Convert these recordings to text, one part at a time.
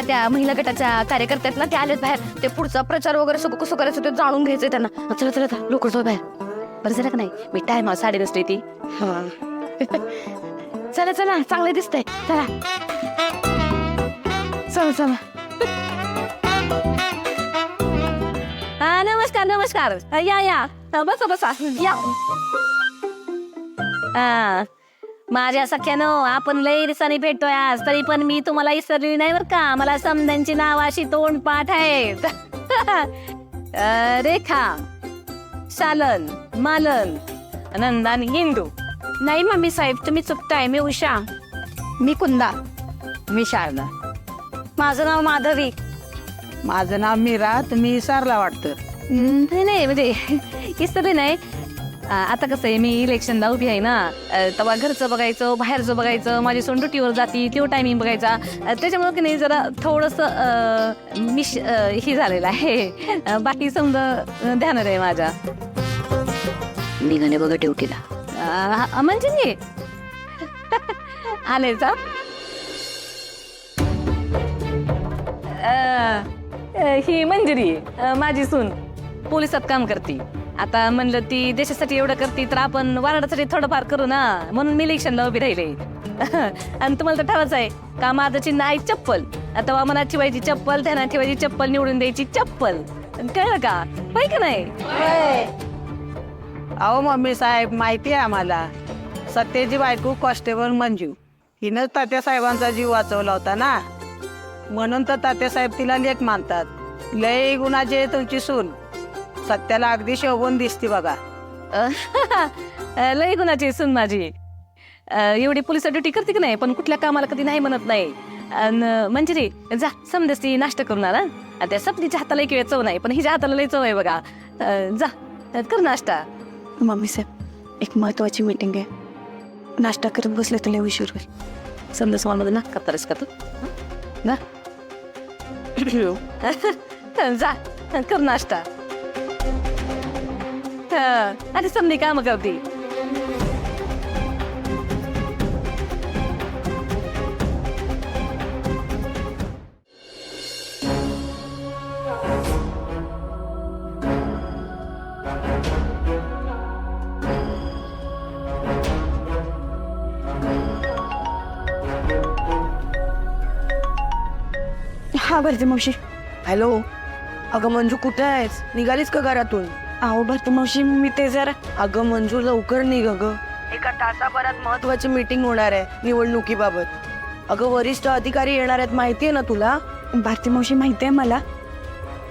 त्या महिला गटाच्या कार्यकर्त्यात ना ते आलेत बाहेर. ते पुढचा प्रचार वगैरे सगळं कसं करायचं ते जाणून घ्यायचंय त्यांना. चला चला चला लवकर जाऊ बाहेर. बरं झालं का नाही मी टाइम साडी नसते ती. चला चला चांगलं दिसतंय चला चला चला. हा नमस्कार नमस्कार या या बसा बसा या. हा माझ्या सख्यानो आपण लई दिवसांनी भेटतोय आज तरी पण मी तुम्हाला विसरली नाही बर का. मला समद्यांची नाव अशी तोंड पाठ आहेत. रेखा शालन मालन नंदान हिंदू. नाही मम्मी साहेब तुम्ही चुकताय. मी उषा. मी कुंदा. मी शारदा. माझं नाव माधवी. माझं नाव मीरा. तुम्ही सारला वाटतं. नाही नाही म्हणजे विसरले नाही. आता कसं आहे मी इलेक्शनला उभी आहे ना तेव्हा घरचं बघायचं बाहेरचं बघायचं. माझी सोन ड्युटीवर जाती तेव्हा टायमिंग बघायचा. त्याच्यामुळे की नाही जरा थोडंसं मिश ही झालेलं आहे. बाकी समजा ध्यान आहे माझ्या. निघाले बघा ड्युटीला. म्हणजे मी आले का ही मंजिरी माझी सून पोलिसात काम करते. आता म्हणलं ती देशासाठी एवढं करते तर आपण वारडासाठी थोडंफार करू ना म्हणून मी इलेक्शनला उभी राहिले. आणि तुम्हाला तर ठेवायचं आहे का माझं चिन्ह आहे चप्पल. आता मनात ठेवायची चप्पल ध्यानात ठेवायची चप्पल निवडून द्यायची चप्पल. कळलं का होय का नाही. अहो मम्मी साहेब माहिती आहे आम्हाला. सत्तेची बायको कॉन्स्टेबल मंजू हिनंच तात्यासाहेबांचा जीव वाचवला होता ना म्हणून तर तात्यासाहेब तिला लेख मानतात. लय गुणाचे तुमची सून. सत्याला अगदी शोभून दिसती बघा. लई गुणाची सून माझी. एवढी पोलिस ड्युटी करते की नाही पण कुठल्या कामाला कधी नाही म्हणत नाही. म्हणजे रे जा समजती नाश्ता करून आला. त्या सपनीच्या हाताला एक वेळ चव नाही पण हिच्या हाताला लई चव आहे बघा. जा कर नाश्ता. मम्मी साहेब एक महत्वाची मीटिंग आहे. नाश्ता करत बसले तर लय उशीर होईल. समजा समाजमध्ये ना करतारेस का तू ना. जा कर नाश्ता. आणि समधी काम करते. हा भरते मावशी. हॅलो अगं मंजू कुठे आहेस. निघालीस का घरातून. अहो भरते मावशी मी ते जरा. अगं मंजू लवकर निघ ग. एका तासाभरात महत्वाची मीटिंग होणार आहे निवडणुकीबाबत. अगं वरिष्ठ अधिकारी येणार आहेत माहितीये ना तुला. भारती मावशी माहिती आहे मला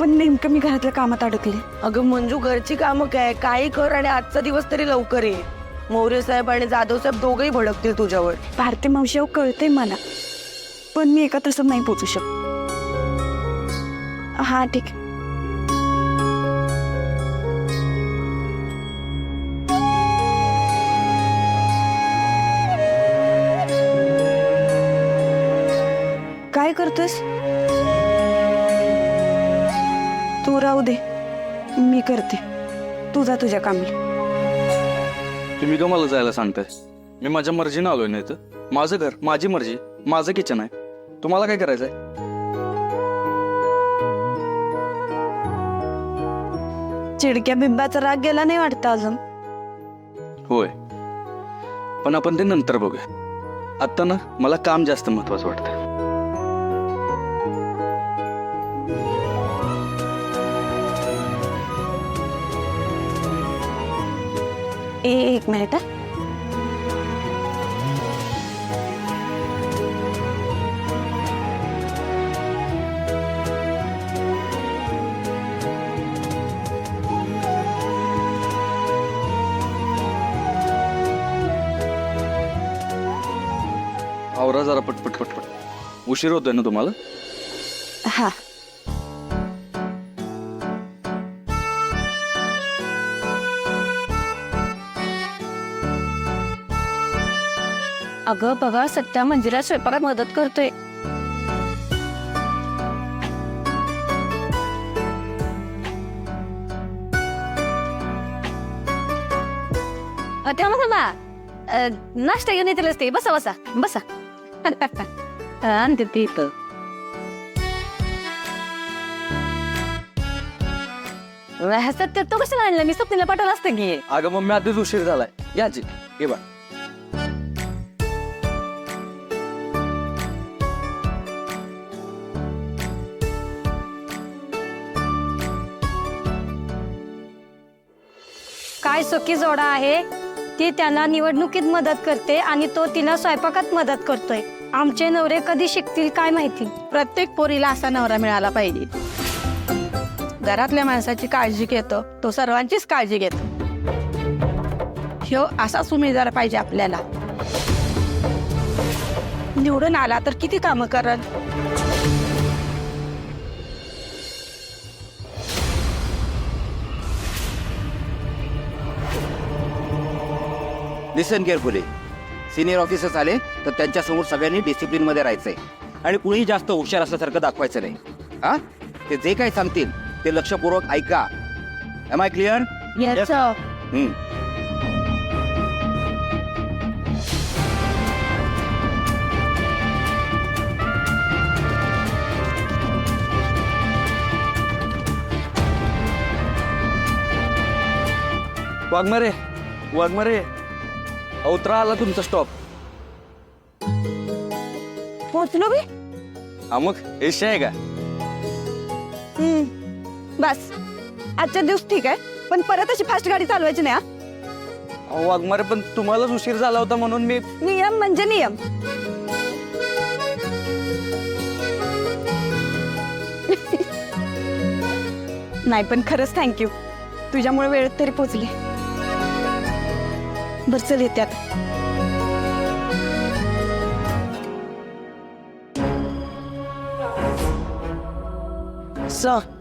पण नेमकं मी घरातल्या कामात अडकले. अगं मंजू घरची कामं काय काही कर आणि आजचा दिवस तरी लवकर ये. मोरे साहेब आणि जाधव साहेब दोघेही भडकतील तुझ्यावर. भारती मावशी अहो कळतंय मला पण मी एका तासात नाही पोचू शकत. हा ठीक आहे. काय करतोस तू. राहू दे मी करते. तू जा तुझ्या कामी. तुम्ही का मला जायला सांगताय. मी माझ्या मर्जीने आलोय नाही तर. माझं घर माझी मर्जी माझं किचन आहे. तुम्हाला काय करायचंय. चिडक्या बिंबाचा राग गेला नाही वाटतं अजून. होय पण आपण ते नंतर बघूया. आत्ता ना मला काम जास्त महत्वाचं वाटतं. एक मिनिट. आवरा जरा पटपट पटपट. उशीर होतोय ना तुम्हाला. हा अगं बघा सत्या मंजिरा स्वयंपाकात मदत करतोय. तेव्हा थांबा नाश्ता घेऊन येतेलच ते. बसा बसा बसा. आणते ते इथं. सत्य तो कशाला आणलं? मी स्वप्नीला पाठवलं असतं की. अगं मम्मी आधीच उशीर झालाय. याची हे बघ. काय सुखी जोडा आहे. ती त्यांना निवडणुकीत मदत करते आणि तो तिला स्वयंपाकात मदत करतोय. आमचे नवरे कधी शिकतील काय माहिती. प्रत्येक पोरीला असा नवरा मिळाला पाहिजे. घरातल्या माणसाची काळजी घेतो, तो सर्वांचीच काळजी घेतो. ह्यो असाच उमेदवार पाहिजे आपल्याला. निवडून आला तर किती कामं करल. लिसन केअरफुली. सिनियर ऑफिसर्स आले तर त्यांच्यासमोर सगळ्यांनी डिसिप्लिनमध्ये राहायचंय आणि कुणीही जास्त हुशार असल्यासारखं दाखवायचं नाही. हा, ते जे काही सांगतील ते लक्षपूर्वक ऐका. Am I clear? Yes, sir. Waghmare Waghmare, उतरा आला तुमचा स्टॉप. पोचलो बी. हा मग एशिया आहे का? बस आजच्या दिवस ठीक आहे, पण परत अशी फास्ट गाडी चालवायची नाही. अहो वाघमारे, पण तुम्हालाच उशीर झाला होता म्हणून मी. नियम म्हणजे नियम. नाही पण खरंच थँक्यू. तुझ्यामुळे वेळेत तरी पोचले. बर चल येते आता. सर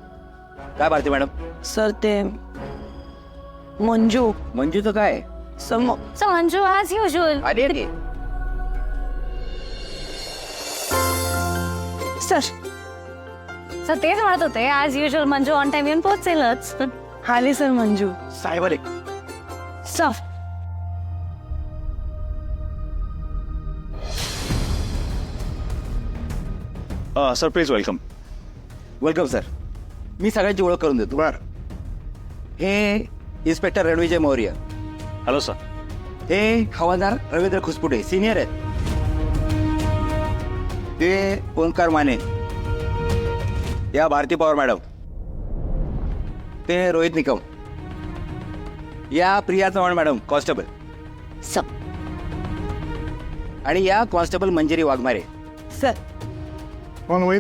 काय भारती मॅडम? सर ते मंजू मंजूचं काय? So मंजू आज युजल. आली रे. सर सर तेच म्हणत होते, आज युजल मंजू ऑन टाइम येऊन पोहोचेलच. आली सर मंजू. साहेब आले. Sir sir please welcome. Welcome sir. मी सगळ्यांची ओळख करून देतो. बर, हे inspector Ranvijay Maurya. Hello sir. हे हवालदार रवींद्र खुसपुटे, सिनियर आहेत. ते ओंकार माने. या भारती पवार मॅडम. ते रोहित निकम. या प्रिया चव्हाण मॅडम, कॉन्स्टेबल. आणि या कॉन्स्टेबल मंजिरी वाघमारे. सर कोण वही